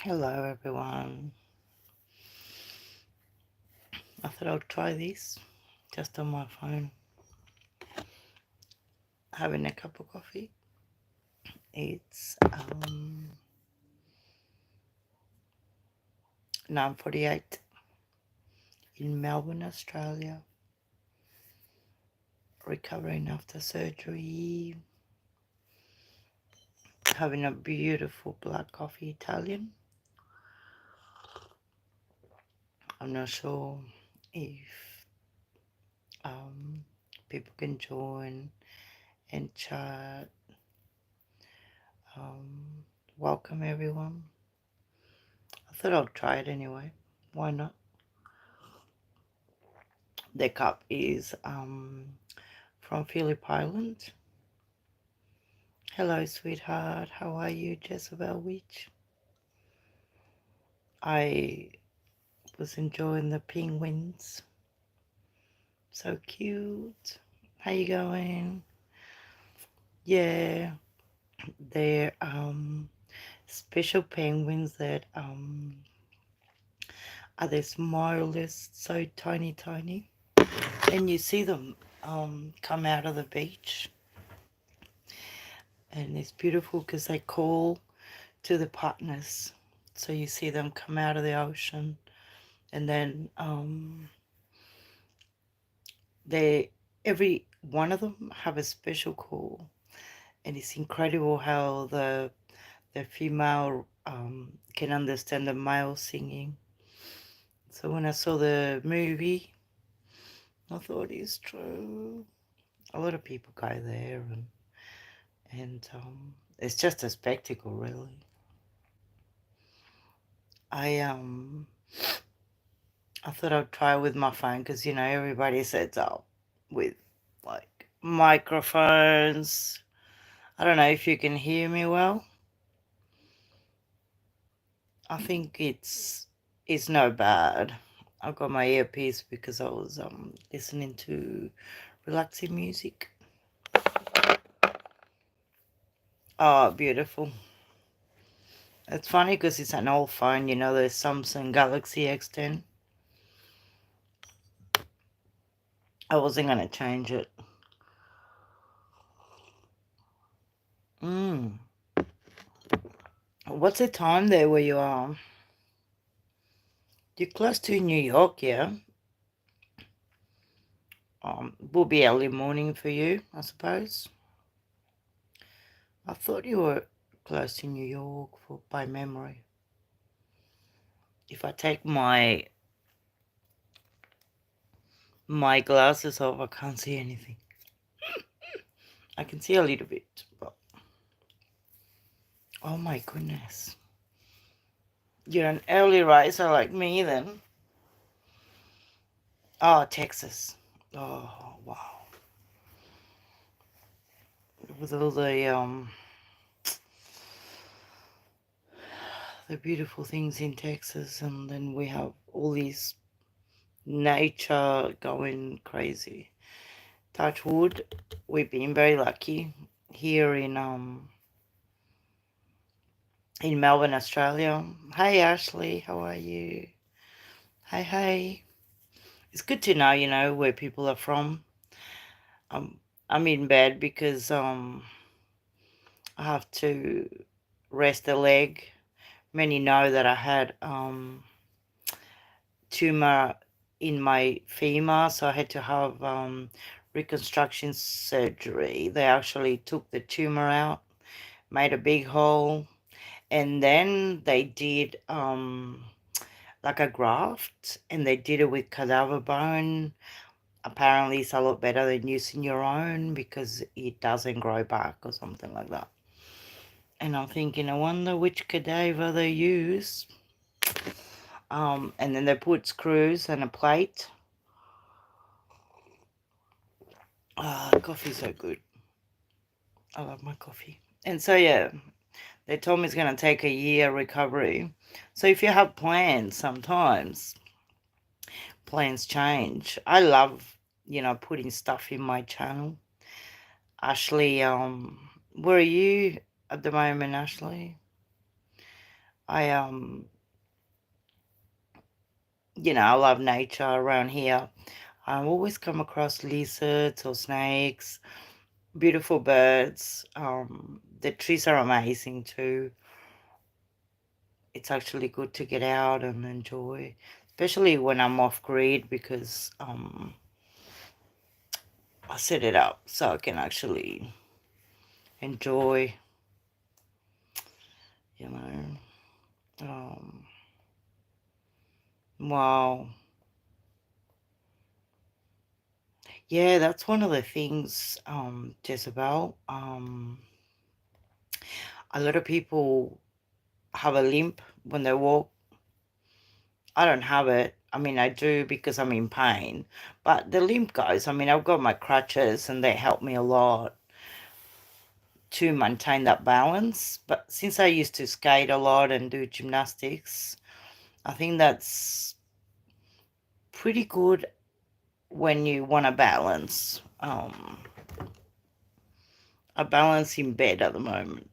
Hello everyone. I thought I'd try this just on my phone. Having a cup of coffee. It's 9:48 in Melbourne, Australia. Recovering after surgery. Having a beautiful black coffee Italian. I'm not sure if people can join and chat. Welcome everyone. I thought I'd try it anyway. Why not? The cup is from Phillip Island. Hello, sweetheart. How are you, Jezebel Witch? I was enjoying the penguins. So cute. How you going? Yeah, they're special penguins that are the smallest, so tiny, and you see them come out of the beach, and it's beautiful because they call to the partners. So you see them come out of the ocean, and then they every one of them have a special call, and it's incredible how the female can understand the male singing. So when I saw the movie, I thought it's true. A lot of people go there, and it's just a spectacle, really. I I thought I'd try with my phone because everybody sets up with like microphones. I don't know if you can hear me well. I think it's no bad. I got my earpiece because I was listening to relaxing music. Oh, beautiful. It's funny because it's an old phone, the Samsung Galaxy X10. I wasn't gonna change it. What's the time there where you are? You're close to New York, yeah? Will be early morning for you, I suppose. I thought you were close to New York by memory. If I take my glasses off, I can't see anything. I can see a little bit, but oh my goodness. You're an early riser like me then. Oh, Texas. Oh, wow. With all the beautiful things in Texas, and then we have all these nature going crazy. Touch wood, we've been very lucky here in Melbourne, Australia. Hey Ashley, how are you? Hey. It's good to know, where people are from. I'm in bed because I have to rest a leg. Many know that I had tumor in my femur, so I had to have reconstruction surgery. They actually took the tumor out, made a big hole, and then they did like a graft, and they did it with cadaver bone. Apparently it's a lot better than using your own because it doesn't grow back or something like that. And I'm thinking, I wonder which cadaver they use. And then they put screws and a plate. Coffee's so good. I love my coffee. And so, yeah, they told me it's going to take a year recovery. So if you have plans, sometimes plans change. I love, putting stuff in my channel. Ashley, where are you at the moment, Ashley? I I love nature around here. I always come across lizards or snakes, beautiful birds. The trees are amazing too. It's actually good to get out and enjoy, especially when I'm off grid because I set it up so I can actually enjoy, you know. Um, wow. Yeah, that's one of the things, Jezebel. A lot of people have a limp when they walk. I don't have it. I mean, I do because I'm in pain. But the limp goes. I mean, I've got my crutches and they help me a lot to maintain that balance. But since I used to skate a lot and do gymnastics, I think that's pretty good when you want to balance. I balance in bed at the moment.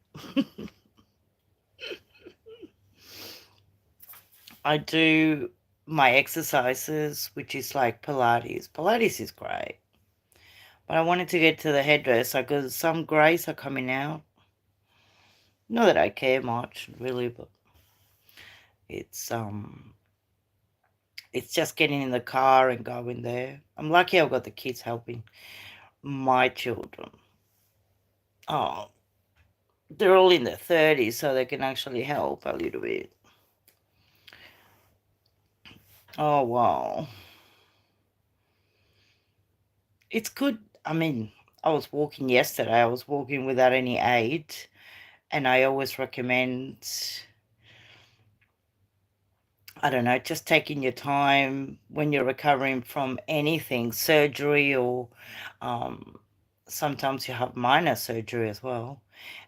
I do my exercises, which is like Pilates. Pilates is great. But I wanted to get to the hairdresser because some greys are coming out. Not that I care much, really, but it's um it's just getting in the car and going there. I'm lucky I've got the kids helping my children. Oh, they're all in their 30s, so they can actually help a little bit. Oh, wow. It's good. I mean, I was walking yesterday. I was walking without any aid, and I always recommend, I don't know, just taking your time when you're recovering from anything, surgery, or um, sometimes you have minor surgery as well.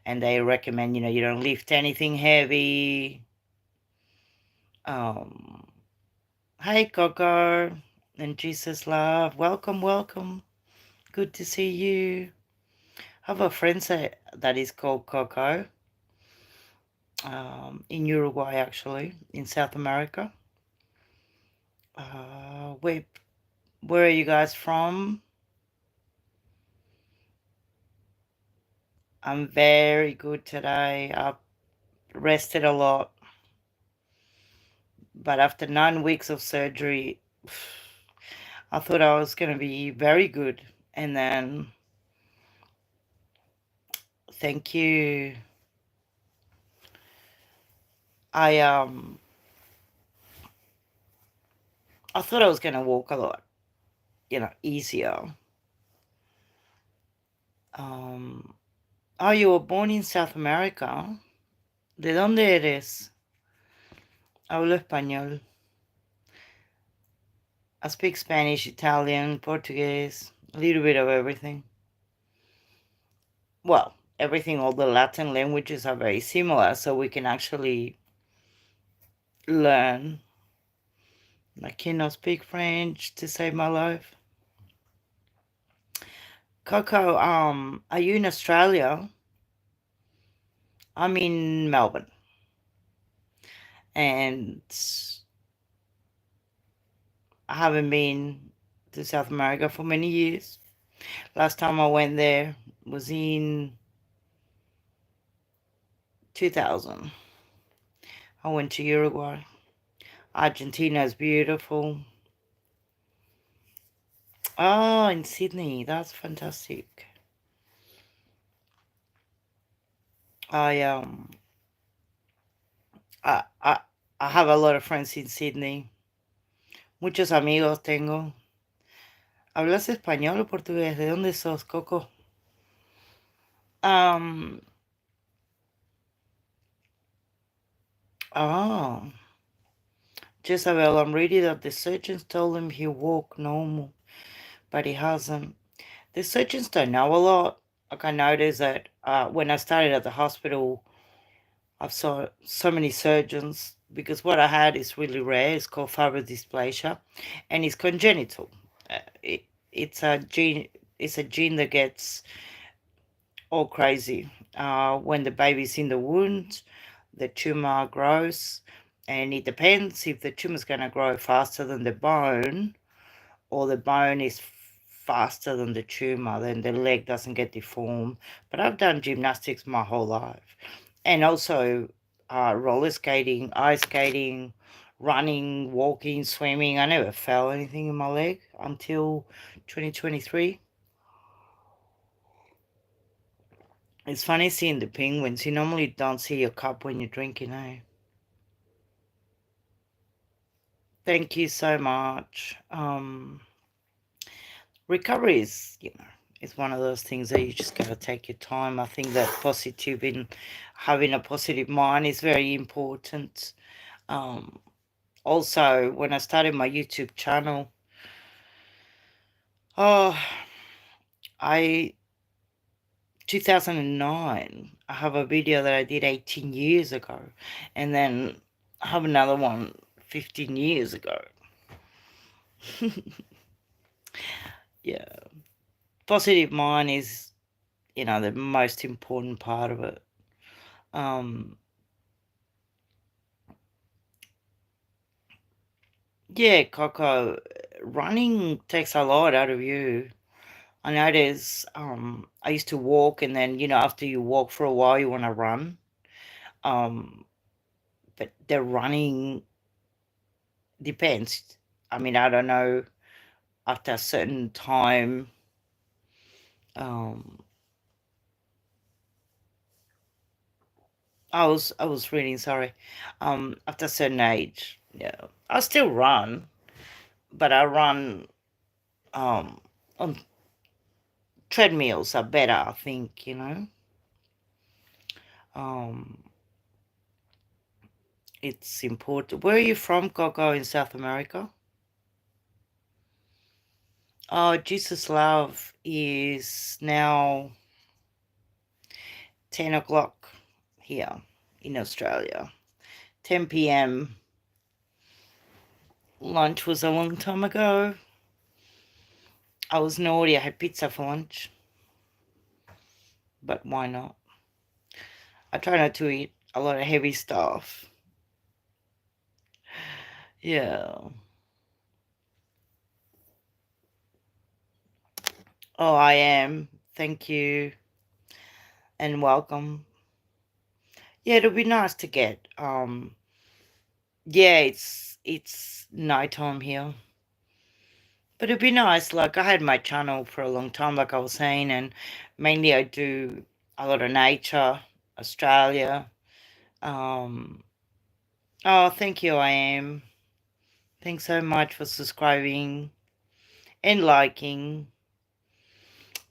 And they recommend, you don't lift anything heavy. Um, Hi, Coco and Jesus Love. Welcome, welcome. Good to see you. I have a friend that is called Coco in Uruguay, actually, in South America. Where, where are you guys from? I'm very good today. I rested a lot, but after 9 weeks of surgery, I thought I was going to be very good. And then, thank you. I um I thought I was going to walk a lot, easier. Um, oh, you were born in South America. ¿De dónde eres? Hablo español. I speak Spanish, Italian, Portuguese, a little bit of everything. Well, everything, all the Latin languages are very similar, so we can actually learn. I cannot speak French to save my life. Coco, are you in Australia? I'm in Melbourne, and I haven't been to South America for many years. Last time I went there was in 2000. I went to Uruguay. Argentina is beautiful. Oh, in Sydney, that's fantastic. I um I I, I have a lot of friends in Sydney. Muchos amigos tengo. ¿Hablas español o portugués? ¿De dónde sos, Coco? Um oh, Jezebel, I'm reading that the surgeons told him he walked normal, but he hasn't. The surgeons don't know a lot. Like I noticed that when I started at the hospital, I've saw so many surgeons because what I had is really rare. It's called fibrous dysplasia, and it's congenital. It's a gene. It's a gene that gets all crazy when the baby's in the wound. the tumor grows. And it depends if the tumor's going to grow faster than the bone, or the bone is faster than the tumor, then the leg doesn't get deformed. But I've done gymnastics my whole life, and also roller skating, ice skating, running, walking, swimming. I never felt anything in my leg until 2023. It's funny seeing the penguins. You normally don't see your cup when you're drinking, eh? Thank you so much. Recovery is, it's one of those things that you just gotta take your time. I think that positive in having a positive mind is very important. Um, Also, when I started my YouTube channel, oh, I 2009, I have a video that I did 18 years ago, and then I have another one 15 years ago. Yeah, positive mind is, the most important part of it. Um, yeah, Coco, running takes a lot out of you. I notice, I used to walk, and then, after you walk for a while, you want to run. Um, but the running depends. I mean, I don't know, after a certain time, um, I was reading, sorry. After a certain age, yeah, I still run, but I run um on treadmills are better, I think. Um, it's important. Where are you from, Coco, in South America? Oh, Jesus Love is now 10 o'clock here in Australia. 10 p.m. Lunch was a long time ago. I was naughty. I had pizza for lunch, but why not? I try not to eat a lot of heavy stuff. Yeah. Oh, I am. Thank you and welcome. Yeah, it'll be nice to get. Yeah, it's nighttime here. But it'd be nice. Like, I had my channel for a long time, like I was saying, and mainly I do a lot of nature, Australia. Um, oh, thank you, I am. Thanks so much for subscribing and liking.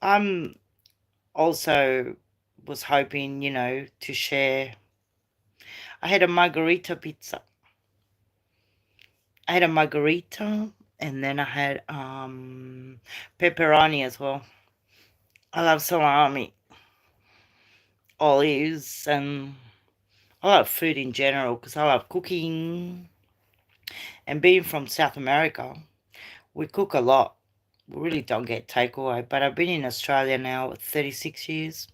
I'm also was hoping, to share. I had a margarita pizza. I had a margarita, and then I had pepperoni as well. I love salami, olives, and I love food in general because I love cooking. And being from South America, we cook a lot. We really don't get takeaway. But I've been in Australia now 36 years.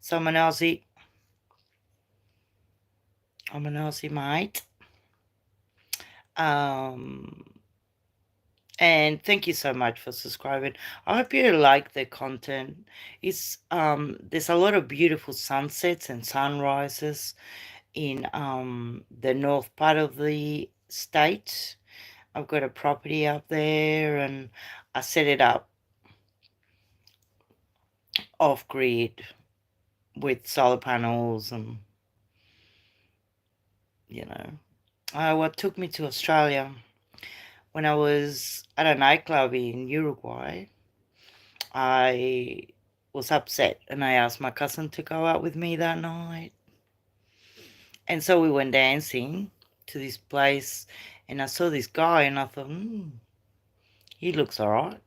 So I'm an Aussie. I'm an Aussie mate. Um, and thank you so much for subscribing. I hope you like the content. There's a lot of beautiful sunsets and sunrises in the north part of the state. I've got a property up there, and I set it up off grid with solar panels, and what took me to Australia, when I was at a nightclub in Uruguay, I was upset and I asked my cousin to go out with me that night. And so we went dancing to this place, and I saw this guy and I thought, he looks all right.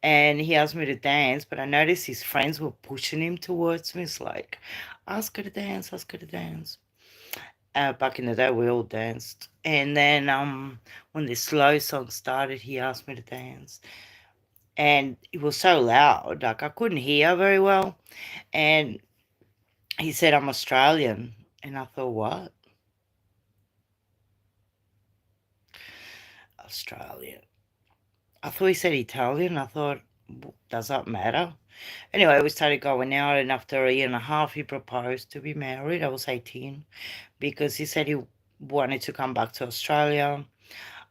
And he asked me to dance, but I noticed his friends were pushing him towards me. It's like, ask her to dance, ask her to dance. Back in the day, we all danced. And then when the slow song started, he asked me to dance. And it was so loud, like I couldn't hear very well. And he said I'm Australian. And I thought, what? Australian. I thought he said Italian. I thought, does that matter? Anyway, we started going out, and after a year and a half, he proposed to be married. I was 18 because he said he wanted to come back to Australia,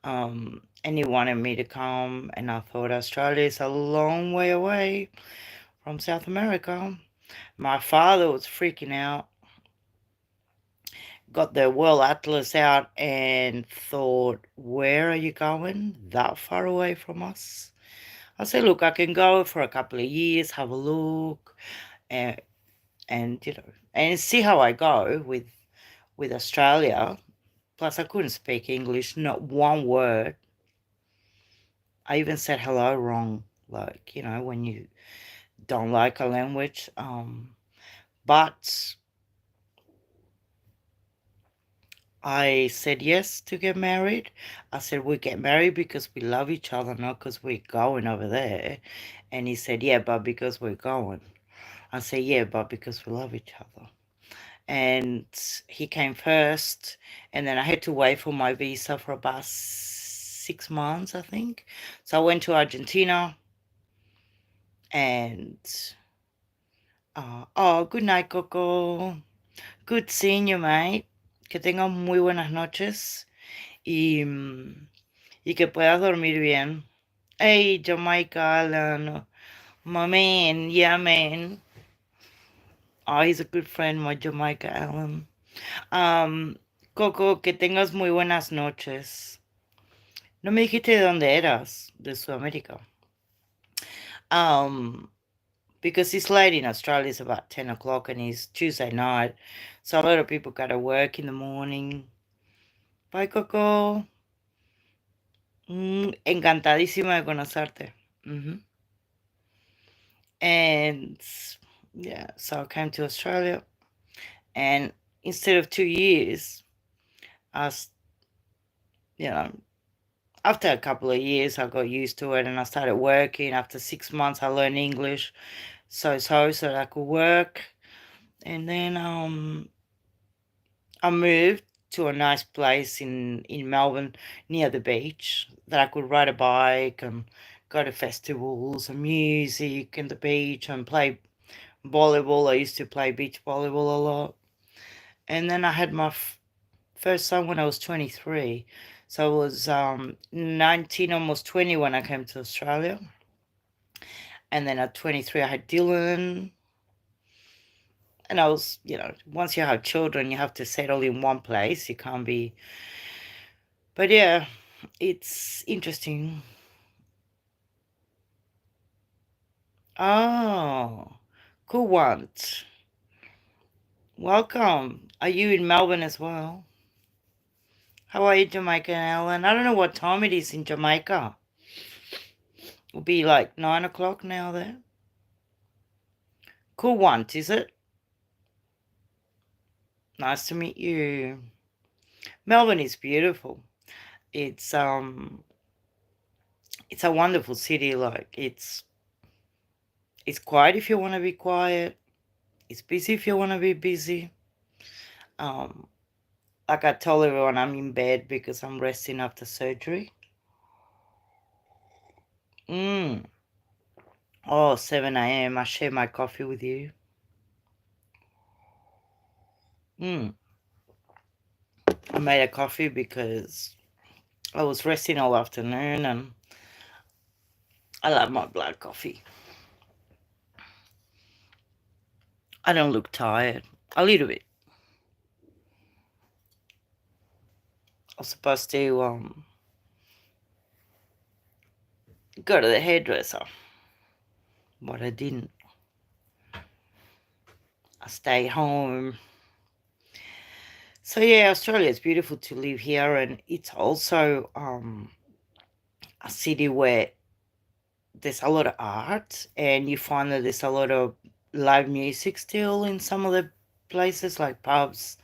and he wanted me to come. And I thought Australia is a long way away from South America. My father was freaking out, got the World Atlas out, and thought, where are you going? That far away from us? I said, look, I can go for a couple of years, have a look, and and see how I go with Australia. Plus, I couldn't speak English, not one word. I even said hello wrong, like, when you don't like a language. But I said yes to get married. I said we get married because we love each other, not because we're going over there. And he said, yeah, but because we're going. I said, yeah, but because we love each other. And he came first, and then I had to wait for my visa for about 6 months, I think. So I went to Argentina, and oh, good night, Coco. Good seeing you, mate. Que tengas muy buenas noches y que puedas dormir bien. Hey, Jamaica Alan, my man, yeah, man. Oh, he's a good friend, my Jamaica Alan. Coco, que tengas muy buenas noches. No me dijiste de dónde eras, de Sudamérica. Um, because it's late in Australia, it's about 10 o'clock and it's Tuesday night. So a lot of people got to work in the morning. Bye, Coco. Encantadísima de conocerte. And yeah, so I came to Australia, and instead of 2 years, I, you know, after a couple of years, I got used to it and I started working. After 6 months, I learned English so that I could work. And then I moved to a nice place in Melbourne near the beach that I could ride a bike and go to festivals and music and the beach and play volleyball. I used to play beach volleyball a lot. And then I had my first son when I was 23. So I was 19, almost 20 when I came to Australia. And then at 23, I had Dylan. And I was, once you have children, you have to settle in one place. You can't be. But yeah, it's interesting. Oh, cool one. Welcome. Are you in Melbourne as well? How are you, Jamaica and Ellen? I don't know what time it is in Jamaica. It'll be like 9 o'clock now there. Cool one, is it? Nice to meet you. Melbourne is beautiful. It's it's a wonderful city. Like it's quiet if you want to be quiet. It's busy if you want to be busy. Um, like I told everyone, I'm in bed because I'm resting after surgery. Oh, 7 a.m. I share my coffee with you. I made a coffee because I was resting all afternoon and I love my black coffee. I don't look tired. A little bit. I was supposed to go to the hairdresser, but I didn't. I stayed home. So yeah, Australia is beautiful to live here, and it's also a city where there's a lot of art, and you find that there's a lot of live music still in some of the places like pubs.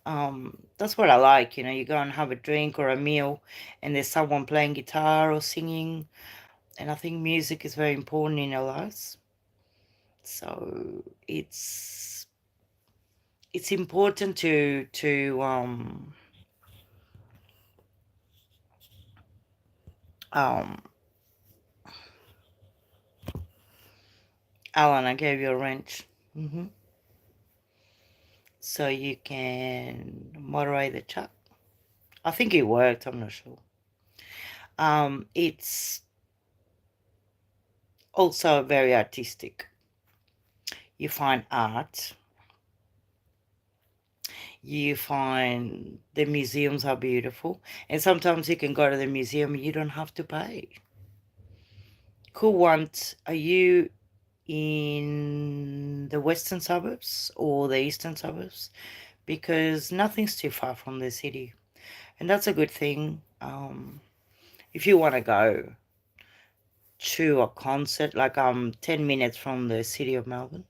That's what I like. You go and have a drink or a meal, and there's someone playing guitar or singing, and I think music is very important in our lives. So it's it's important to um Alan, I gave you a wrench. So you can moderate the chat. I think it worked, I'm not sure. It's also very artistic. You find art, you find the museums are beautiful, and sometimes you can go to the museum and you don't have to pay. Cool ones. Are you in the western suburbs or the eastern suburbs? Because nothing's too far from the city, and that's a good thing. If you want to go to a concert, like 10 minutes from the city of Melbourne,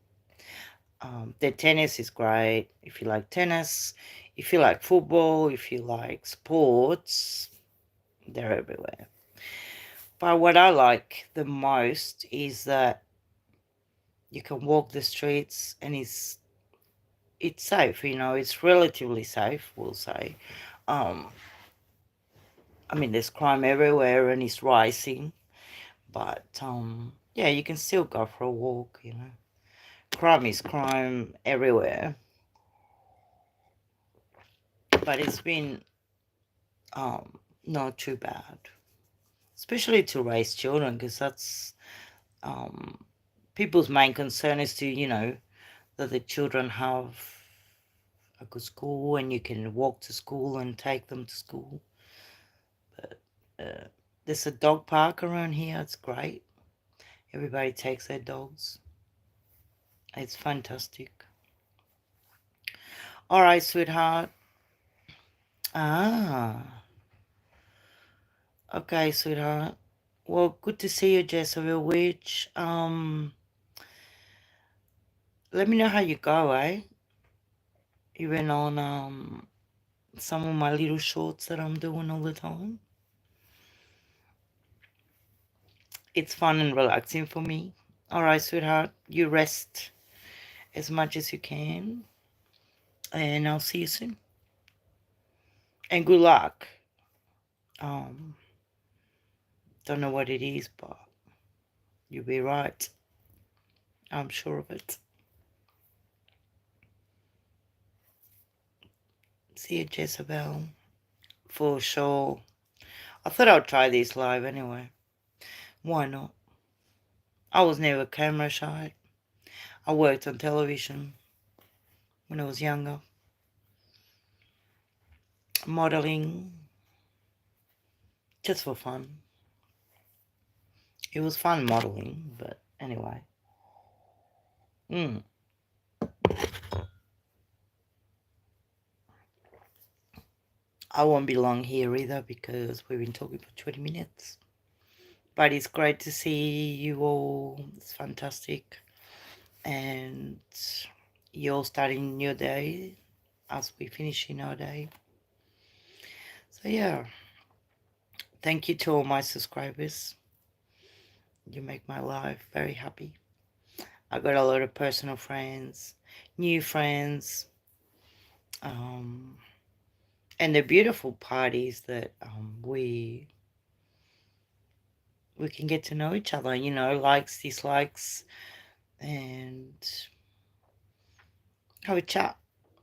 the tennis is great. If you like tennis, if you like football, if you like sports, they're everywhere. But what I like the most is that you can walk the streets and it's safe, it's relatively safe, we'll say. Um, I mean, there's crime everywhere and it's rising, but yeah, you can still go for a walk. Crime is crime everywhere, but it's been not too bad, especially to raise children, because that's um, people's main concern is to, that the children have a good school and you can walk to school and take them to school. But there's a dog park around here. It's great. Everybody takes their dogs. It's fantastic. All right, sweetheart. Ah, okay, sweetheart. Well, good to see you, Jezebel Witch. Let me know how you go, eh? Even on some of my little shorts that I'm doing all the time. It's fun and relaxing for me. All right, sweetheart. You rest as much as you can, and I'll see you soon. And good luck. Um, don't know what it is, but you'll be right. I'm sure of it. See you, Jezebel. For sure. I thought I'd try this live anyway. Why not? I was never camera shy. I worked on television when I was younger. Modeling. Just for fun. It was fun modeling, but anyway. I won't be long here either because we've been talking for 20 minutes. But it's great to see you all. It's fantastic. And you're starting your day as we finish in our day. So yeah, thank you to all my subscribers. You make my life very happy. I got a lot of personal friends, new friends, and the beautiful parties that we can get to know each other, likes, dislikes, and have a chat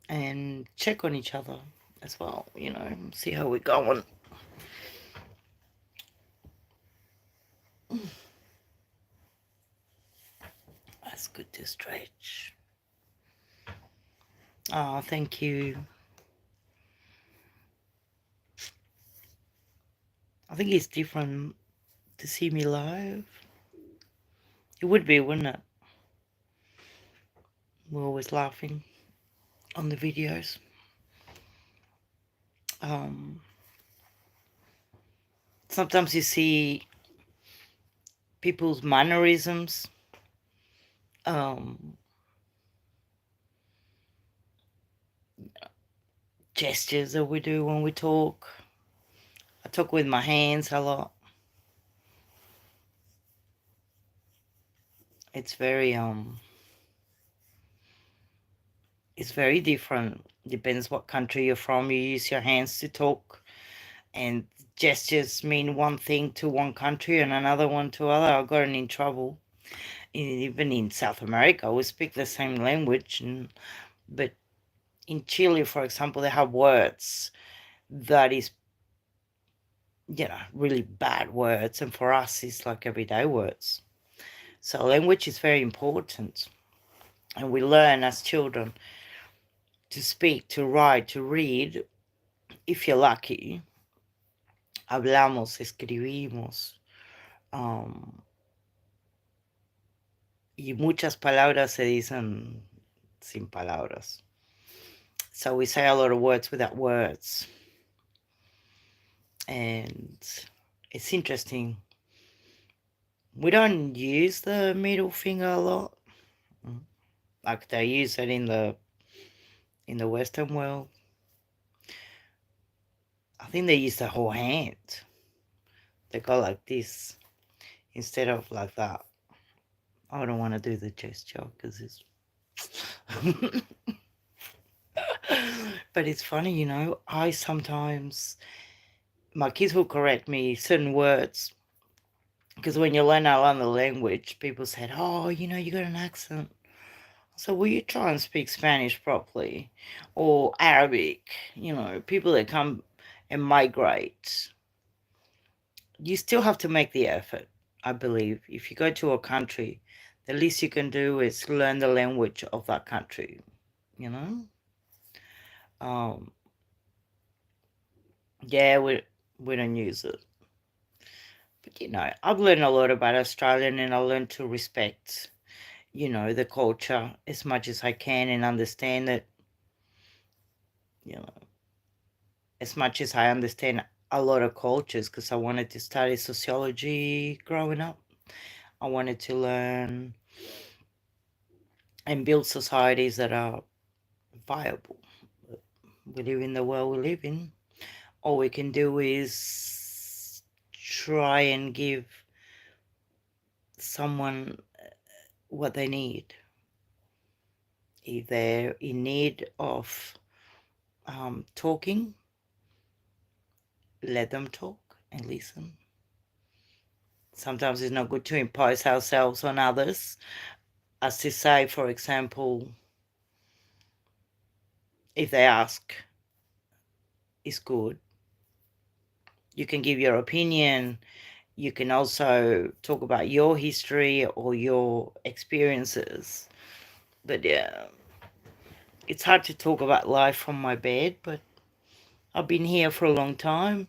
and check on each other as well, see how we're going. That's good to stretch. Oh, thank you. I think it's different to see me live. It would be, wouldn't it? We're always laughing on the videos. Sometimes you see people's mannerisms, gestures that we do when we talk. I talk with my hands a lot. It's very is very different. Depends what country you're from. You use your hands to talk, and gestures mean one thing to one country and another one to other. I got in trouble. Even in South America, we speak the same language, but in Chile, for example, they have words that is, really bad words, and for us, it's like everyday words. So language is very important, and we learn as children to speak, to write, to read. If you're lucky, hablamos, escribimos, um, y muchas palabras se dicen sin palabras. So we say a lot of words without words. And it's interesting. We don't use the middle finger a lot. Like they use it in the Western world. I think they use the whole hand. They go like this instead of like that. I don't want to do the gesture because it's... But it's funny, I sometimes... My kids will correct me certain words. Because when you learn another language, people said, oh, you got an accent. So will you try and speak Spanish properly? Or Arabic? People that come and migrate. You still have to make the effort, I believe. If you go to a country, the least you can do is learn the language of that country, Yeah, we don't use it. But, I've learned a lot about Australian, and I learned to respect, the culture as much as I can, and understand it, as much as I understand a lot of cultures, because I wanted to study sociology growing up. I wanted to learn and build societies that are viable. We live in the world we live in. All we can do is try and give someone what they need. If they're in need of talking, let them talk and listen. Sometimes it's not good to impose ourselves on others. As to say, for example, if they ask, it's good. You can give your opinion. You can also talk about your history or your experiences. But yeah, it's hard to talk about life from my bed, but I've been here for a long time.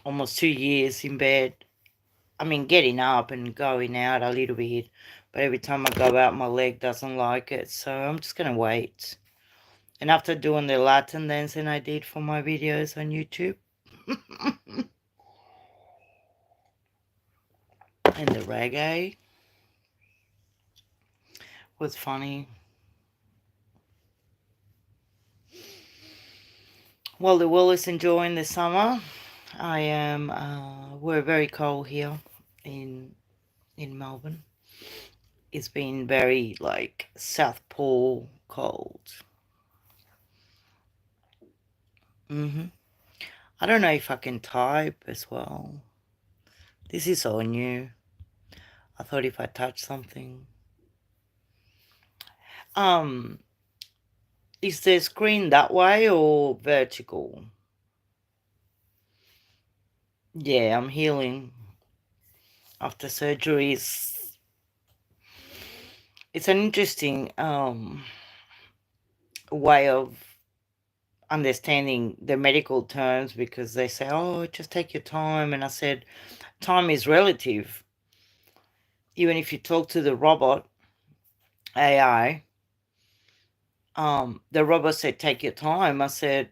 Almost 2 years in bed. I mean, getting up and going out a little bit, but every time I go out, my leg doesn't like it, so I'm just going to wait. And after doing the Latin dancing I did for my videos on YouTube, and the reggae was funny. Well, the world is enjoying the summer. We're very cold here in Melbourne. It's been very, like, South Pole cold. I don't know if I can type as well. This is all new. I thought if I touch something. Is the screen that way or vertical? Yeah, I'm healing after surgeries. It's an interesting way of understanding the medical terms, because they say, oh, just take your time. And I said, time is relative. Even if you talk to the robot, AI, the robot said, take your time. I said,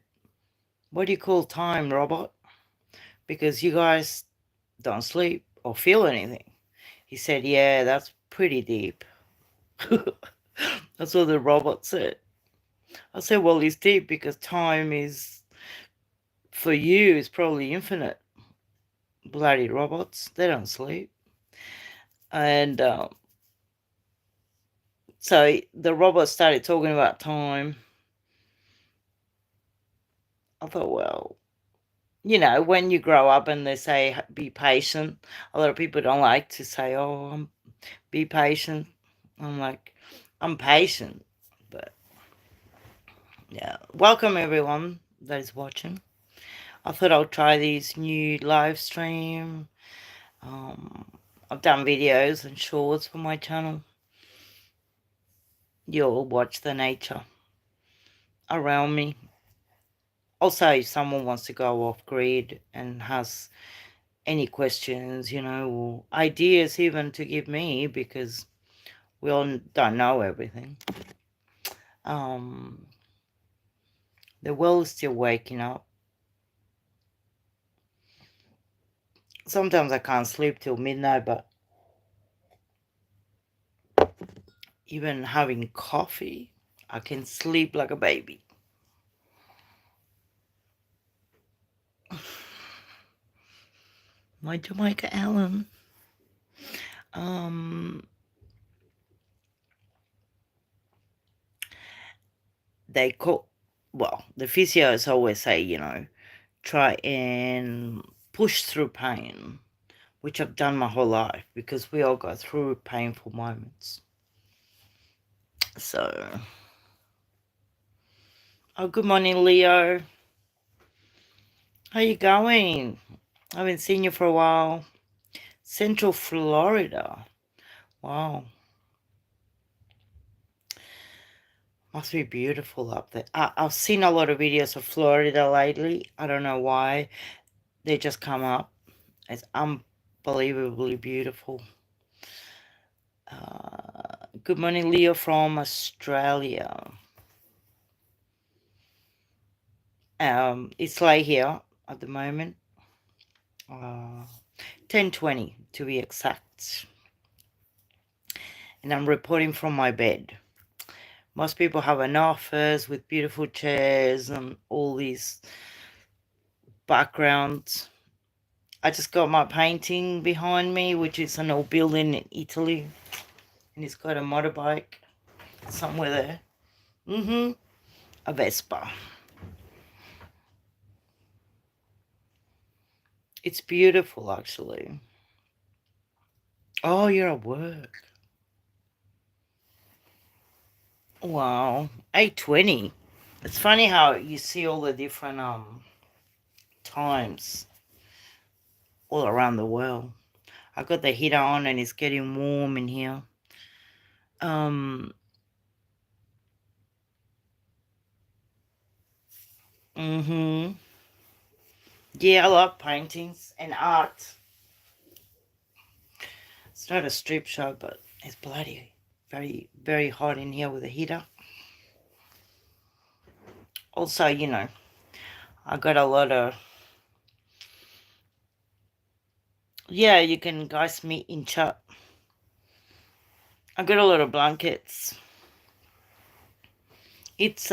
what do you call time, robot? Because you guys don't sleep or feel anything. He said, yeah, that's pretty deep. That's what the robot said. I said, well, it's deep because time is, for you, is probably infinite. Bloody robots, they don't sleep. And So the robot started talking about time. I thought, well, when you grow up and they say be patient, a lot of people don't like to say, oh, be patient. I'm like, I'm patient. But yeah, welcome everyone that is watching. I thought I'll try these new live stream. I've done videos and shorts for my channel. You'll watch the nature around me. Also, if someone wants to go off grid and has any questions, or ideas even to give me, because we all don't know everything. Um, the world is still waking up. Sometimes I can't sleep till midnight, but even having coffee, I can sleep like a baby. My Jamaica Allen. They call, well, the physios always say, try and push through pain, which I've done my whole life because we all go through painful moments. So, oh, good morning, Leo. How you going? I haven't seen you for a while. Central Florida. Wow. Must be beautiful up there. I've seen a lot of videos of Florida lately. I don't know why. They just come up. It's unbelievably beautiful. Good morning, Leo from Australia. It's late here at the moment. 10:20 to be exact. And I'm reporting from my bed. Most people have an office with beautiful chairs and all these backgrounds. I just got my painting behind me, which is an old building in Italy. And it's got a motorbike somewhere there. A Vespa. It's beautiful, actually. Oh, you're at work. Wow. 8:20. It's funny how you see all the different times all around the world. I got the heater on and it's getting warm in here. Mm-hmm. Yeah, I love paintings and art. It's not a strip show, but it's bloody very, very hot in here with the heater. Also, I got a lot of... Yeah, you can guys meet in chat. I got a lot of blankets. It's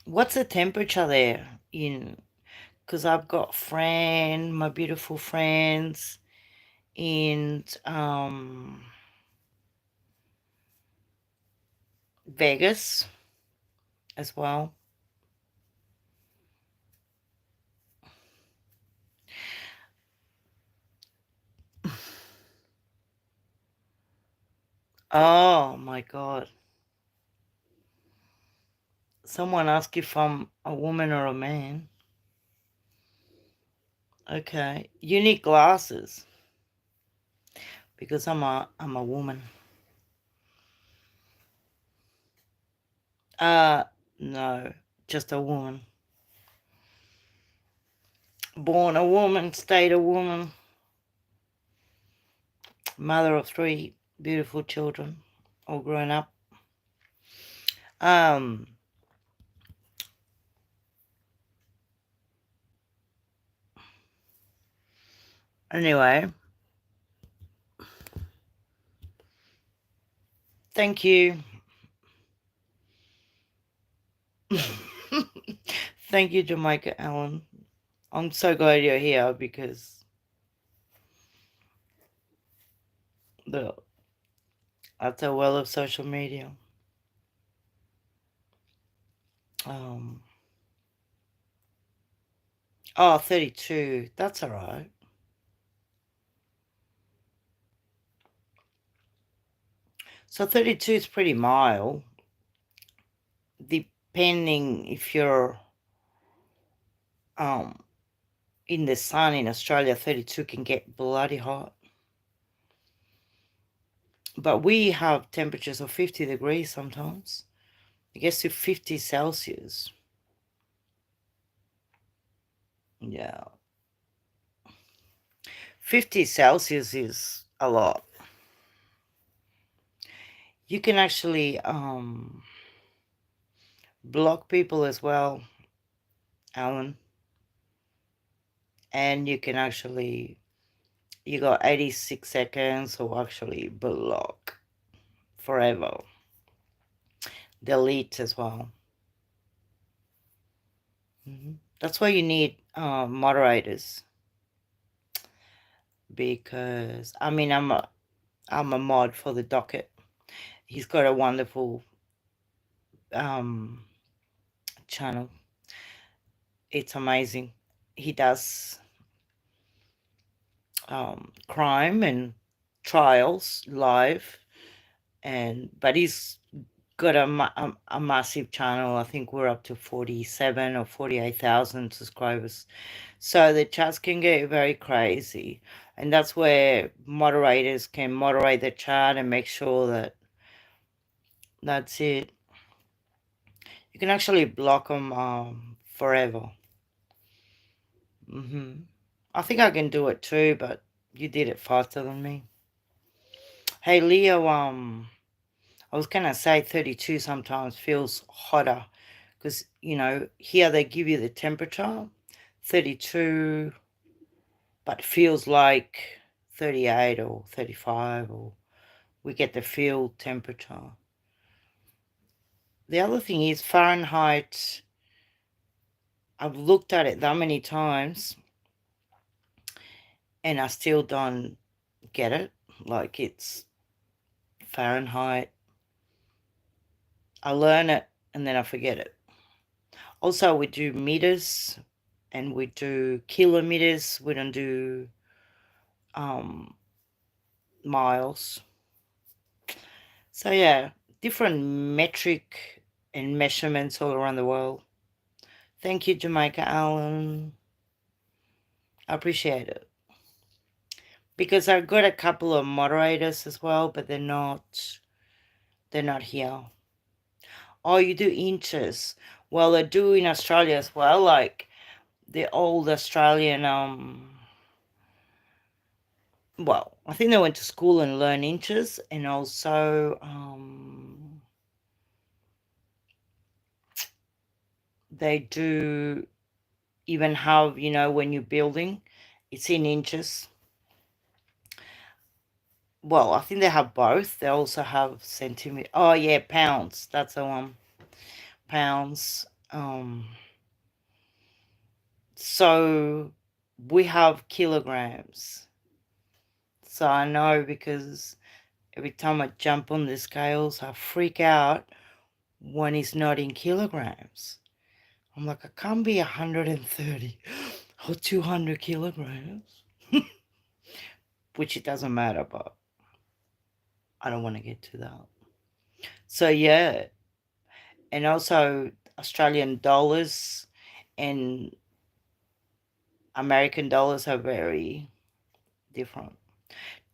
what's the temperature there in? Because I've got my beautiful friends in Vegas as well. Oh my God. Someone asked if I'm a woman or a man. Okay. You need glasses because I'm a woman. No, just a woman. Born a woman, stayed a woman. Mother of 3 beautiful children, all grown up. Anyway, thank you. Thank you, Jamaica Allen. I'm so glad you're here because At the well of social media. Um, oh, 32. That's all right. So 32 is pretty mild, depending if you're um in the sun in Australia. 32 can get bloody hot. But we have temperatures of 50 degrees sometimes. It gets to 50 Celsius. Yeah. 50 Celsius is a lot. You can actually block people as well, Alan. And you can actually, you got 86 seconds or actually block forever. Delete as well. That's why you need moderators, because I mean I'm a mod for the docket. He's got a wonderful um channel. It's amazing. He does crime and trials live, and but he's got a massive channel. I think we're up to 47 or 48,000 subscribers. So the chats can get very crazy. And that's where moderators can moderate the chat and make sure that that's it. You can actually block them forever. I think I can do it too, but you did it faster than me. Hey, Leo, I was going to say 32 sometimes feels hotter because, here they give you the temperature, 32, but feels like 38 or 35, or we get the field temperature. The other thing is Fahrenheit. I've looked at it that many times and I still don't get it. Like, it's Fahrenheit. I learn it and then I forget it. Also, we do meters and we do kilometers. We don't do miles. So yeah, different metric and measurements all around the world. Thank you, Jamaica Allen. I appreciate it. Because I've got a couple of moderators as well, but they're not here. Oh, you do inches. Well, they do in Australia as well, like the old Australian well, I think they went to school and learned inches, and also they do even have, when you're building, it's in inches. Well, I think they have both. They also have centimeter. Oh yeah, pounds. That's the one. Pounds. So we have kilograms. So I know, because every time I jump on the scales, I freak out when it's not in kilograms. I'm like, I can't be 130 or 200 kilograms, which it doesn't matter, but I don't want to get to that. So yeah, and also Australian dollars and American dollars are very different.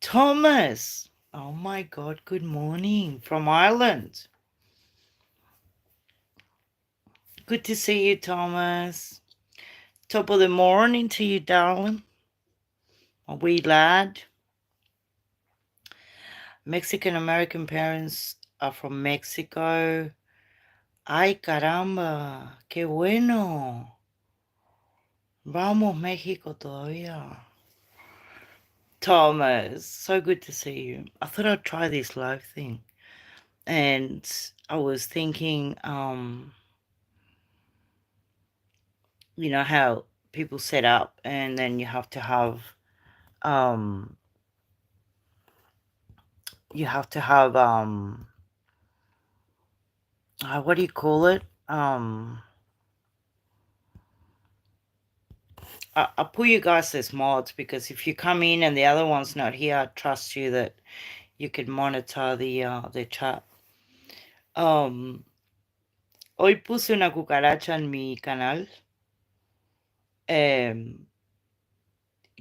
Thomas, oh my God, good morning from Ireland. Good to see you, Thomas. Top of the morning to you, darling. A wee lad. Mexican American parents are from Mexico. Ay, caramba, qué bueno. Vamos, México todavía. Thomas, so good to see you. I thought I'd try this live thing. And I was thinking, how people set up, and then you have to have you have to have what do you call it? I'll put you guys as mods, because if you come in and the other one's not here, I trust you that you can monitor the chat. Hoy puse una cucaracha en mi canal, que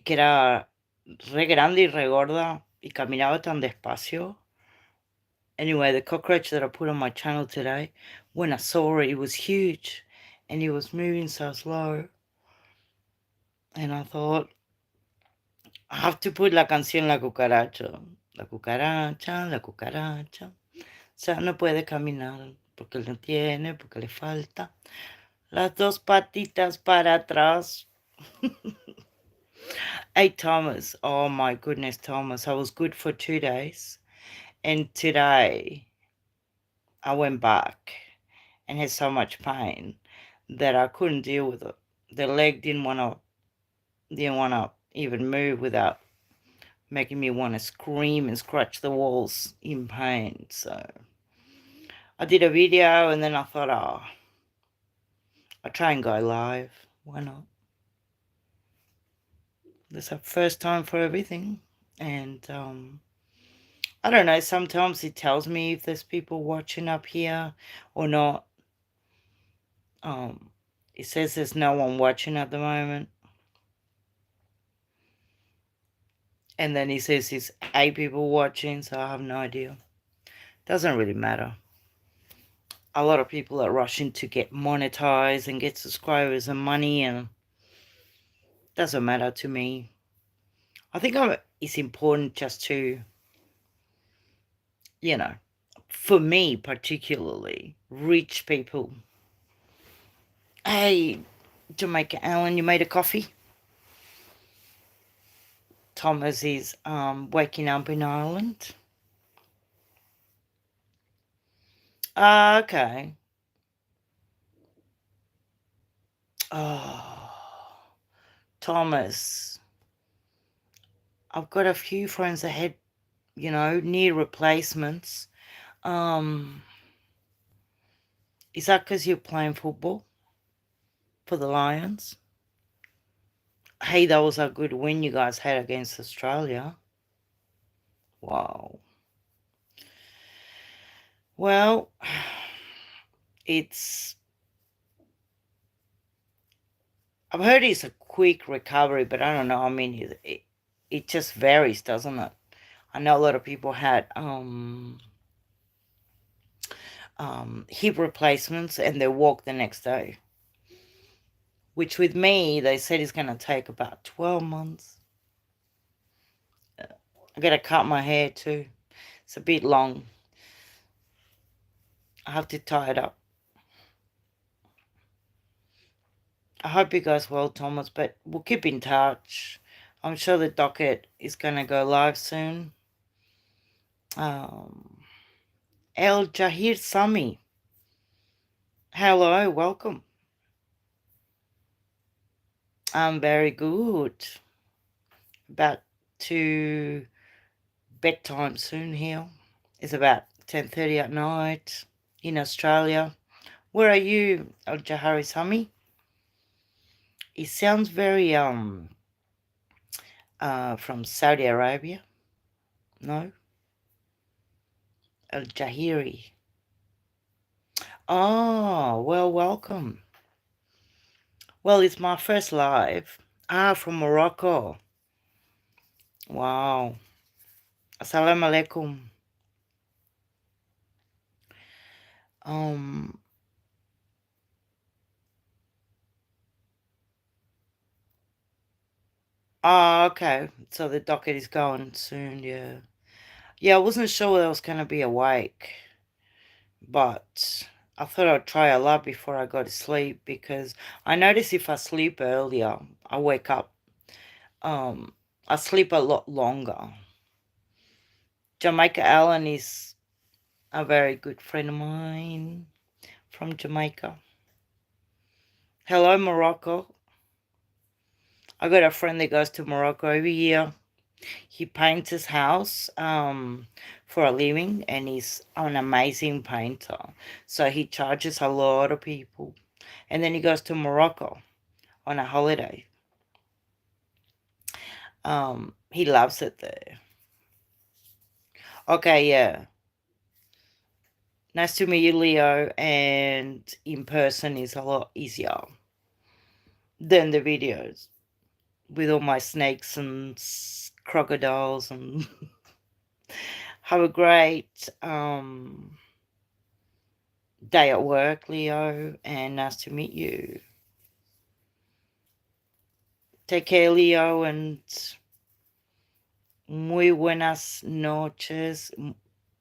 era re grande y re gorda y caminaba tan despacio. Anyway, the cockroach that I put on my channel today, when I saw it, it was huge and it was moving so slow. And I thought, I have to put la canción La Cucaracha. La cucaracha, la cucaracha. O sea, no puede caminar porque no tiene, porque le falta las dos patitas para atrás. Hey, Thomas. Oh, my goodness, Thomas. I was good for 2 days. And today, I went back and had so much pain that I couldn't deal with it. The leg didn't want to even move without making me want to scream and scratch the walls in pain. So I did a video, and then I thought, oh, I'll try and go live. Why not? This is a first time for everything. And I don't know, sometimes it tells me if there's people watching up here or not. It says there's no one watching at the moment. And then it says there's 8 people watching, so I have no idea. Doesn't really matter. A lot of people are rushing to get monetized and get subscribers and money, and doesn't matter to me. I think it's important just to, for me particularly, reach people. Hey, Jamaica Alan, you made a coffee? Thomas is waking up in Ireland. Okay. Oh, Thomas. I've got a few friends that had, knee replacements. Is that because you're playing football for the Lions? Hey, that was a good win you guys had against Australia. Wow. Well, I've heard it's a quick recovery, but I don't know. I mean, it just varies, doesn't it? I know a lot of people had hip replacements and they walk the next day. Which with me, they said it's going to take about 12 months. I got to cut my hair too. It's a bit long. I have to tie it up. I hope you guys well, Thomas, but we'll keep in touch. I'm sure the docket is going to go live soon. El Jahir Sami. Hello, welcome. I'm very good. About to bedtime soon here. It's about 10:30 at night in Australia. Where are you, El Jahari Sami? It sounds very from Saudi Arabia. No? El Jahiri. Oh, well, welcome. Well, it's my first live. From Morocco. Wow. Assalamu alaikum. Oh, okay. So the docket is going soon, yeah. Yeah, I wasn't sure whether I was going to be awake. But I thought I'd try a lot before I go to sleep, because I notice if I sleep earlier, I wake up. I sleep a lot longer. Jamaica Allen is a very good friend of mine from Jamaica. Hello, Morocco. I got a friend that goes to Morocco every year. He paints his house for a living, and he's an amazing painter. So he charges a lot of people. And then he goes to Morocco on a holiday. He loves it there. Okay, yeah. Nice to meet you, Leo. And in person is a lot easier than the videos with all my snakes and crocodiles. And have a great day at work, Leo, and nice to meet you. Take care, Leo, and muy buenas noches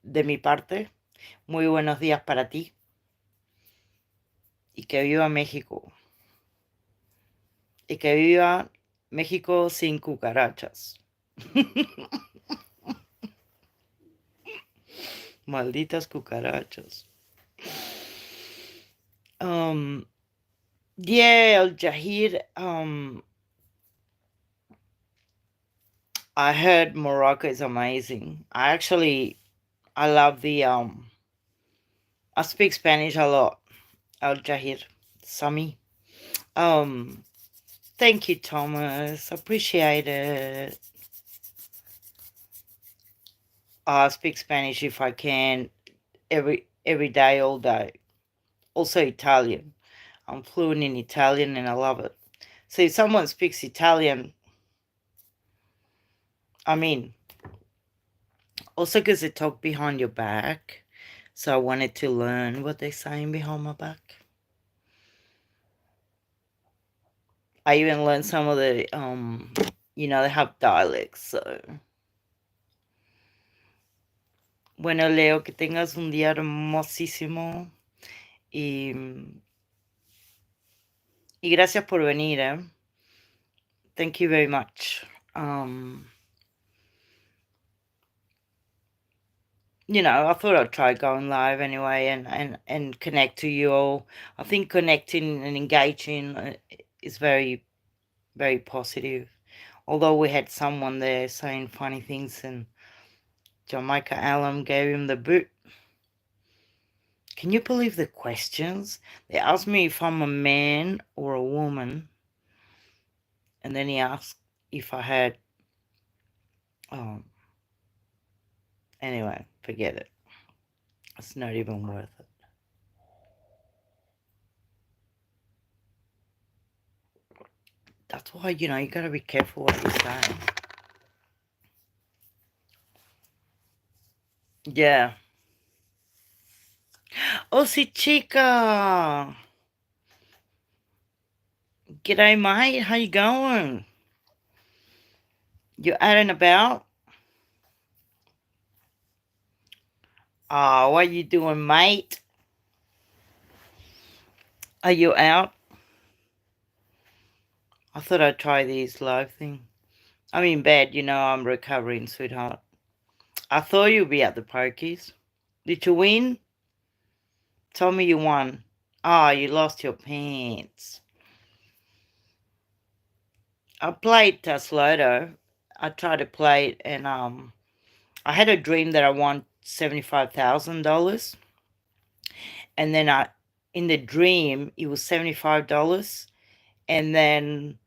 de mi parte. Muy buenos días para ti. Y que viva México. Y que viva México sin cucarachas. Malditas cucarachas. Yeah, Al Jahir. I heard Morocco is amazing. I love the I speak Spanish a lot. Al Jahir. Sami. Thank you, Thomas. Appreciate it. I speak Spanish if I can every day, all day. Also Italian. I'm fluent in Italian and I love it. So if someone speaks Italian, also because they talk behind your back. So I wanted to learn what they're saying behind my back. I even learned some of the, they have dialects, so. Bueno, Leo, que tengas un día hermosísimo y gracias por venir, eh. Thank you very much. I thought I'd try going live anyway and connect to you all. I think connecting and engaging is very, very positive. Although we had someone there saying funny things and Jamaica Alum gave him the boot. Can you believe the questions? They asked me if I'm a man or a woman. And then he asked if I had... Anyway, forget it. It's not even worth it. That's why, you gotta be careful what you say. Yeah. Oh, si chica. G'day, mate. How you going? You out and about? Oh, what you doing, mate? Are you out? I thought I'd try this live thing. I'm in bed, I'm recovering, sweetheart. I thought you'd be at the pokies. Did you win? Tell me you won. Ah, you lost your pants. I played Taslodo. I tried to play it, and I had a dream that I won $75,000, and then in the dream it was $75, and then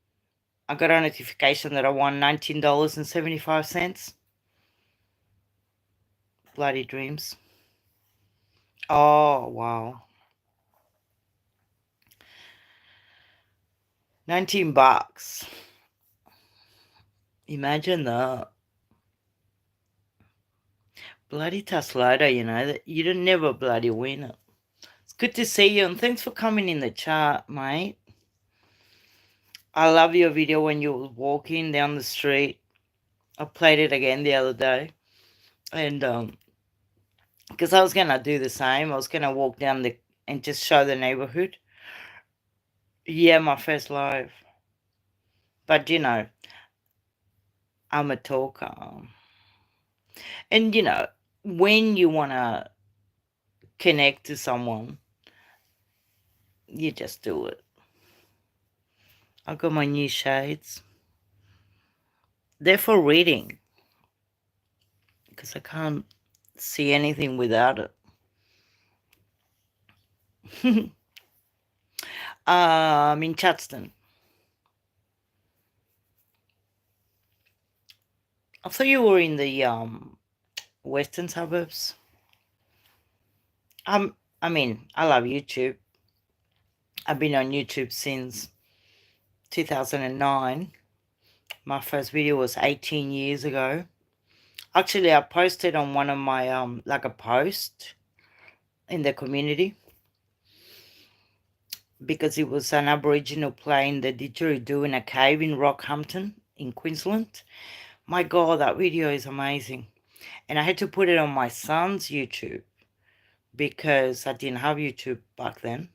I got a notification that I won $19.75. Bloody dreams. Oh wow. $19. Imagine that. Bloody Taslota, that you don't never bloody win it. It's good to see you, and thanks for coming in the chat, mate. I love your video when you were walking down the street. I played it again the other day, and because I was gonna do the same. I was gonna walk down and just show the neighborhood. Yeah, my first live. But I'm a talker. And when you wanna connect to someone, you just do it. I've got my new shades. They're for reading. because I can't see anything without it. In Chadston. I thought you were in the western suburbs. I mean, I love YouTube. I've been on YouTube since 2009. My first video was 18 years ago. Actually, I posted on one of my like a post in the community because it was an Aboriginal playing the didgeridoo in a cave in Rockhampton in Queensland. My God, that video is amazing. And I had to put it on my son's YouTube because I didn't have YouTube back then,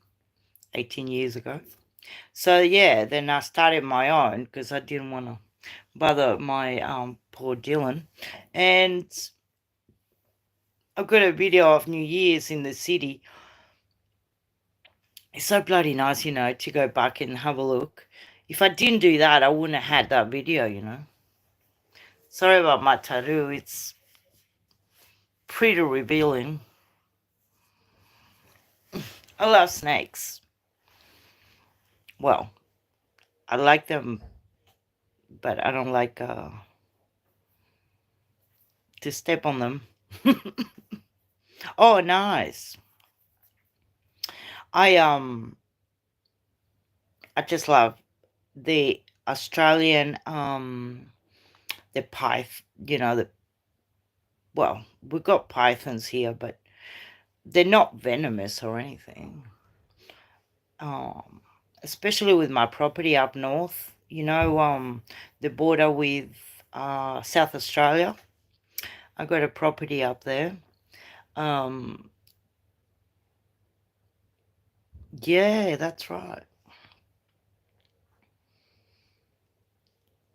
18 years ago. So yeah, then I started my own because I didn't want to bother my poor Dylan. And I've got a video of New Year's in the city. It's so bloody nice, to go back and have a look. If I didn't do that, I wouldn't have had that video. Sorry about my tattoo. It's pretty revealing. I love snakes. Well, I like them, but I don't like to step on them. Oh, nice. I just love the Australian the python. We've got pythons here, but they're not venomous or anything. Especially with my property up north, the border with South Australia. I got a property up there. Yeah, that's right.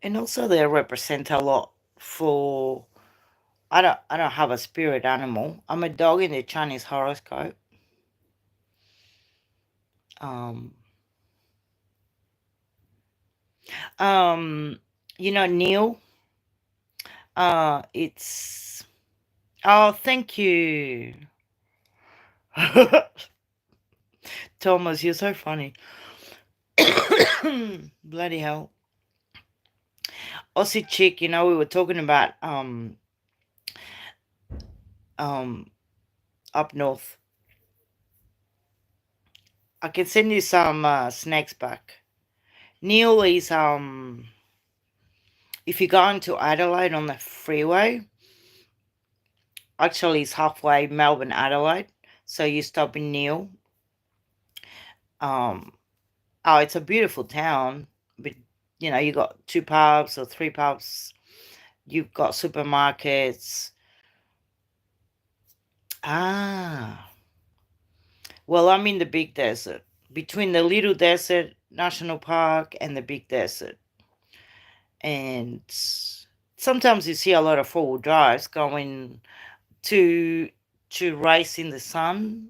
And also they represent a lot for I don't have a spirit animal. I'm a dog in the Chinese horoscope. Um Neil, it's oh, thank you. Thomas, you're so funny. Bloody hell. Aussie chick, we were talking about up north. I can send you some snacks back. Neil is if you're going to Adelaide on the freeway, actually it's halfway Melbourne Adelaide, so you stop in Neil. It's a beautiful town, but you got 2 pubs or 3 pubs. You've got supermarkets. Well, I'm in the big desert, between the Little Desert National Park and the big desert. And sometimes you see a lot of 4-wheel drives going to race in the sun,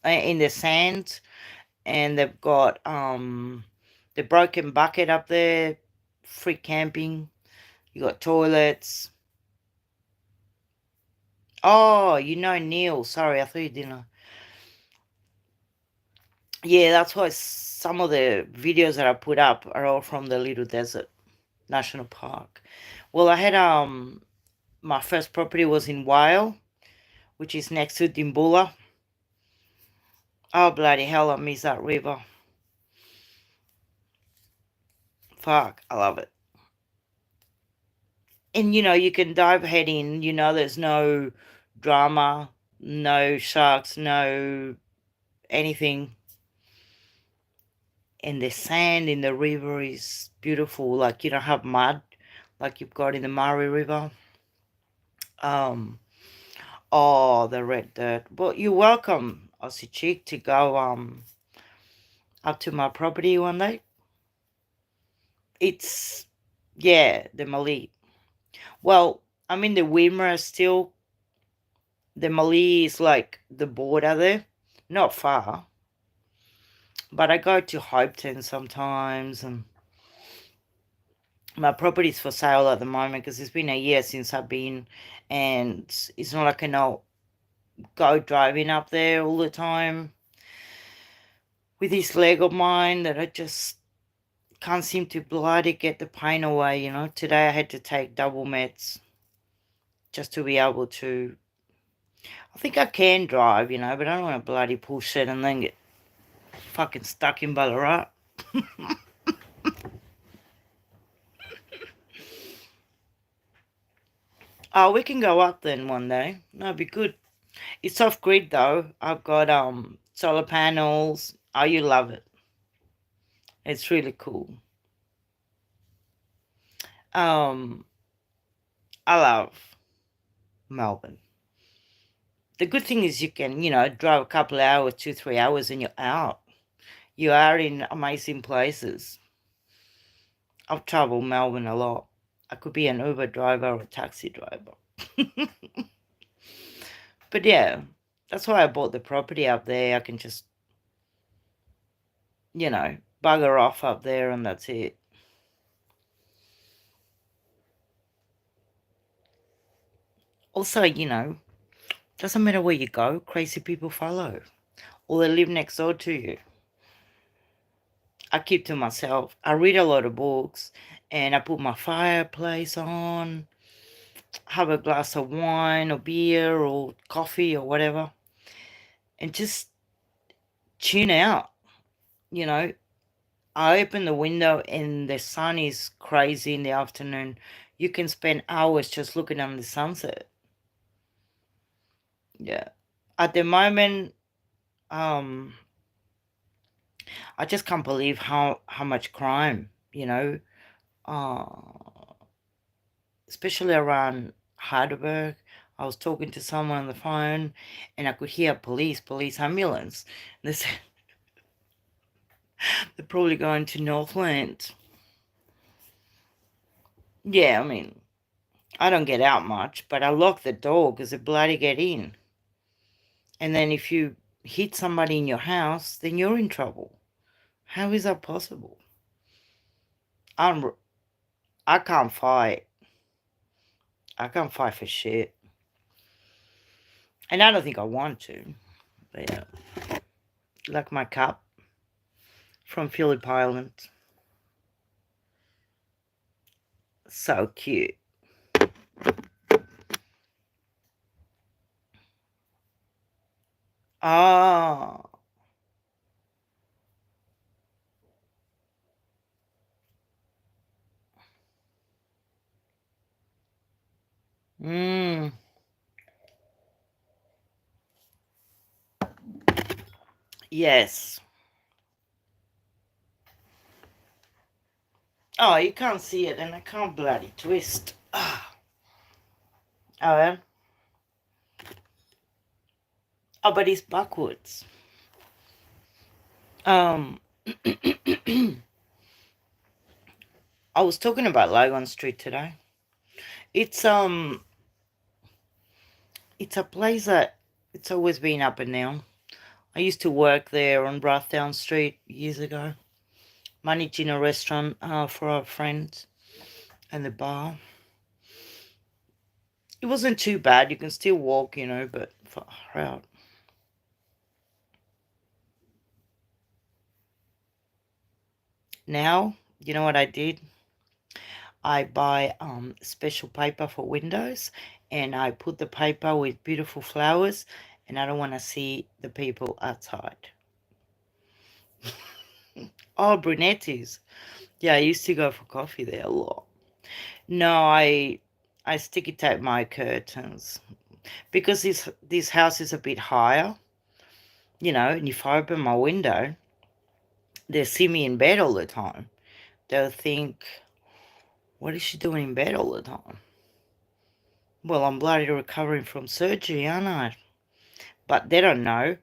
in the sand, and they've got the broken bucket up there, free camping. You got toilets. Oh, Neil. Sorry, I thought you didn't know. Yeah, that's why some of the videos that I put up are all from the Little Desert National Park. Well, I had my first property was in Wyle, which is next to Dimbula. Oh, bloody hell, I miss that river. Fuck, I love it. And you can dive head in, there's no drama, no sharks, no anything. And the sand in the river is beautiful. Like you don't have mud like you've got in the Murray River. The red dirt. Well, you're welcome, Aussie chick, to go up to my property one day. It's the Mallee. Well, I'm in the Wimmera still. The Mallee is like the border there, not far. But I go to Hopeton sometimes, and My property's for sale at the moment because it's been a year since I've been, and it's not like I know go driving up there all the time with this leg of mine that I just can't seem to bloody get the pain away, you know. Today I had to take double meds just to be able to. I think I can drive, you know, but I don't want to bloody push it and then get fucking stuck in Ballarat. Oh, we can go up then one day. That'd be good. It's off grid though. I've got solar panels. Oh, you love it. It's really cool. Um, I love Melbourne. The good thing is you can, you know, drive a couple of hours, 2, 3 hours, and you're out. You are in amazing places. I've traveled Melbourne a lot. I could be an Uber driver or a taxi driver. But yeah, that's why I bought the property up there. I can just, you know, bugger off up there and that's it. Also, you know, doesn't matter where you go, crazy people follow. Or they live next door to you. I keep to myself. I read a lot of books and I put my fireplace on, have a glass of wine or beer or coffee or whatever, and just tune out. You know, I open the window and the sun is crazy in the afternoon. You can spend hours just looking at the sunset. Yeah. At the moment, um, I just can't believe how much crime, you know, uh, especially around Heidelberg. I was talking to someone on the phone, and I could hear police ambulance. They said they're probably going to Northland. Yeah, I mean, I don't get out much, but I lock the door because they bloody get in. And then if you hit somebody in your house, then you're in trouble. How is that possible? I'm, I can't fight. I can't fight for shit. And I don't think I want to. But yeah, like my cup from Phillip Island. So cute. Oh. Mm. Yes. Oh, you can't see it and I can't bloody twist. Ah. Oh, yeah? Oh, but it's backwards. Um, I was talking about Logan Street today. It's it's a place that it's always been up and down. I used to work there on Brathdown Street years ago, managing a restaurant for our friends and the bar. It wasn't too bad. You can still walk, you know, but far out. Now, you know what I did? I buy special paper for windows and I put the paper with beautiful flowers and I don't want to see the people outside. Oh, Brunetti's. Yeah, I used to go for coffee there a lot. No, I sticky tape my curtains because this house is a bit higher, you know, and if I open my window, they'll see me in bed all the time. They'll think, what is she doing in bed all the time? Well, I'm bloody recovering from surgery, aren't I? But they don't know,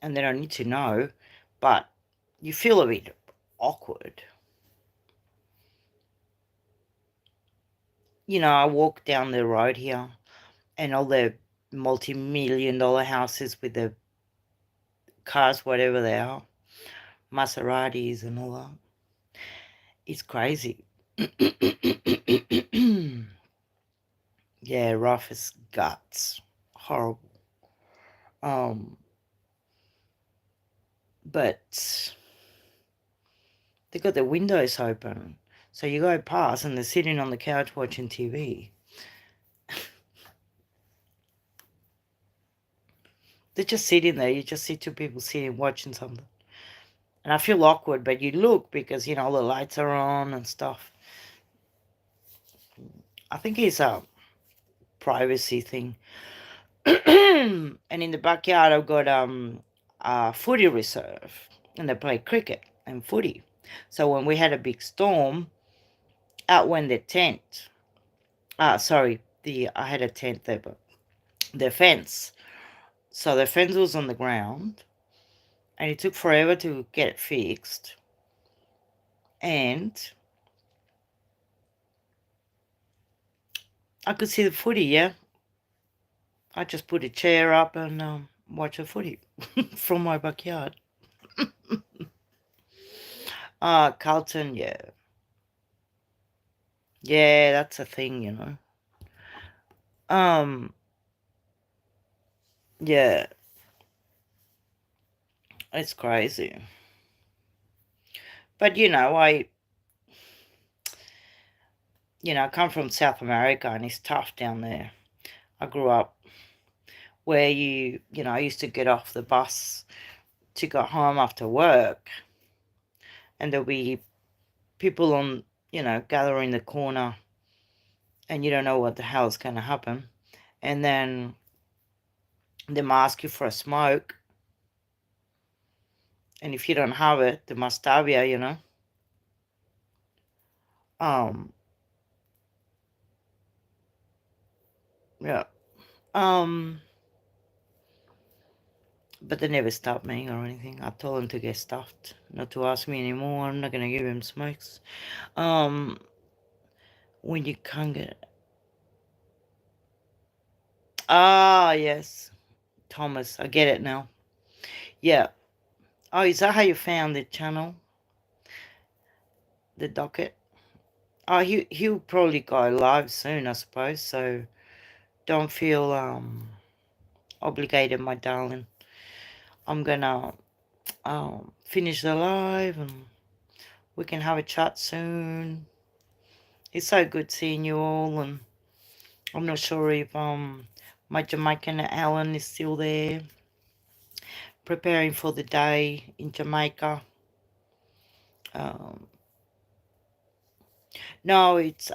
and they don't need to know, but you feel a bit awkward. You know, I walk down the road here, and all the multi-million dollar houses with the cars, whatever they are, Maseratis and all that. It's crazy. Yeah, rough as guts. Horrible. Um, but they got the windows open. So you go past and they're sitting on the couch watching TV. They're just sitting there. You just see two people sitting watching something. And I feel awkward, but you look because, all the lights are on and stuff. I think it's a privacy thing. And in the backyard, I've got a footy reserve. And they play cricket and footy. So when we had a big storm, out went the tent. Sorry, I had a tent there, but the fence. So the fence was on the ground, and it took forever to get it fixed. And I could see the footy. Yeah, I just put a chair up and watch the footy from my backyard. Carlton. Yeah, yeah, that's a thing. Um, yeah, it's crazy. But I come from South America and it's tough down there. I grew up where I used to get off the bus to go home after work, and there'll be people on, gather in the corner, and you don't know what the hell's going to happen. And then they might ask you for a smoke, and if you don't have it, they must stab you. Um, yeah. Um, but they never stopped me or anything. I told them to get stuffed, not to ask me anymore. I'm not gonna give them smokes. Um, when you can't get it. Ah, yes, Thomas, I get it now. Yeah. Oh, is that how you found the channel, the docket? Oh, he'll probably go live soon, I suppose. So don't feel obligated, my darling. I'm gonna finish the live and we can have a chat soon. It's so good seeing you all, and I'm not sure if my Jamaican Alan is still there, preparing for the day in Jamaica. Um, no, it's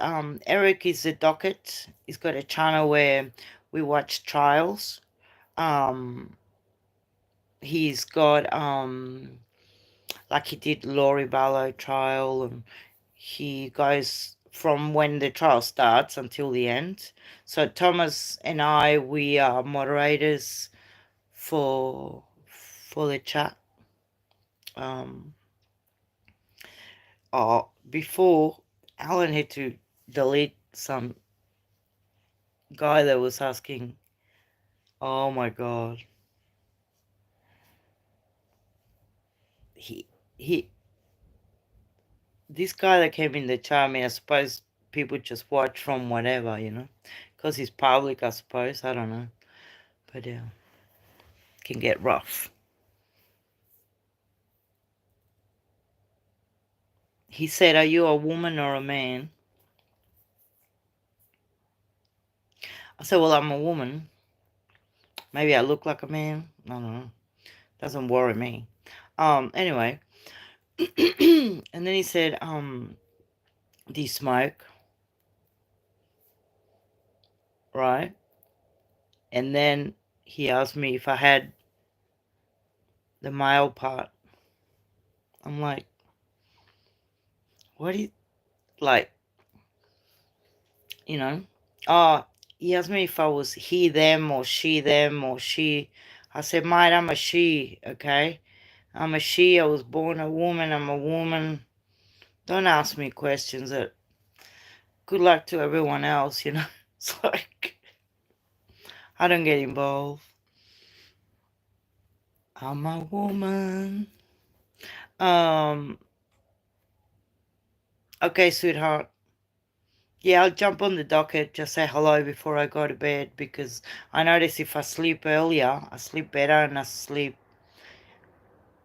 Eric is the docket. He's got a channel where we watch trials. He's got like he did Laurie Barlow trial, and he goes from when the trial starts until the end. So Thomas and we are moderators for the chat. Before Alan had to delete some guy that was asking, oh my god, he he this guy that came in the chat. I mean, I suppose people just watch from whatever, because he's public, I suppose. I don't know, but yeah, it can get rough. He said, "Are you a woman or a man?" I said, "Well, I'm a woman. Maybe I look like a man. I don't know. Doesn't worry me." Anyway, and then he said, "Do you smoke?" Right? And then he asked me if I had the male part. I'm like, what do you, like, you know? Oh, he asked me if I was he, them, or she, them, or she. I said, mate, I'm a she, okay? I'm a she. I was born a woman. I'm a woman. Don't ask me questions that good luck to everyone else. It's like, I don't get involved. I'm a woman. Um, okay, sweetheart. Yeah, I'll jump on the docket, just say hello before I go to bed, because I notice if I sleep earlier, I sleep better, and I sleep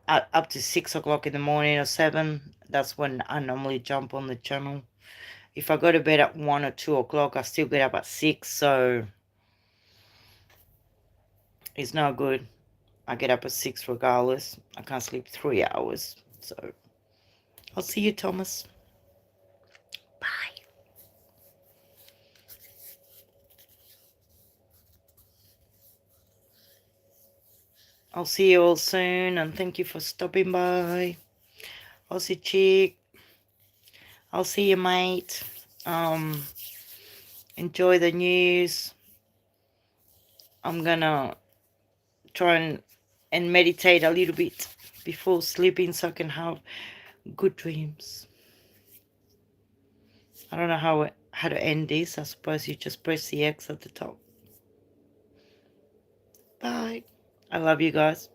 up to 6 o'clock in the morning or 7. That's when I normally jump on the channel. If I go to bed at 1 or 2 o'clock, I still get up at 6, so it's not good. I get up at 6 regardless. I can't sleep 3 hours. So I'll see you, Thomas. Bye. I'll see you all soon, and thank you for stopping by. Aussie chick. I'll see you, mate. Enjoy the news. I'm gonna try and meditate a little bit before sleeping so I can have good dreams. I don't know how to end this. I suppose you just press the X at the top. Bye. I love you guys.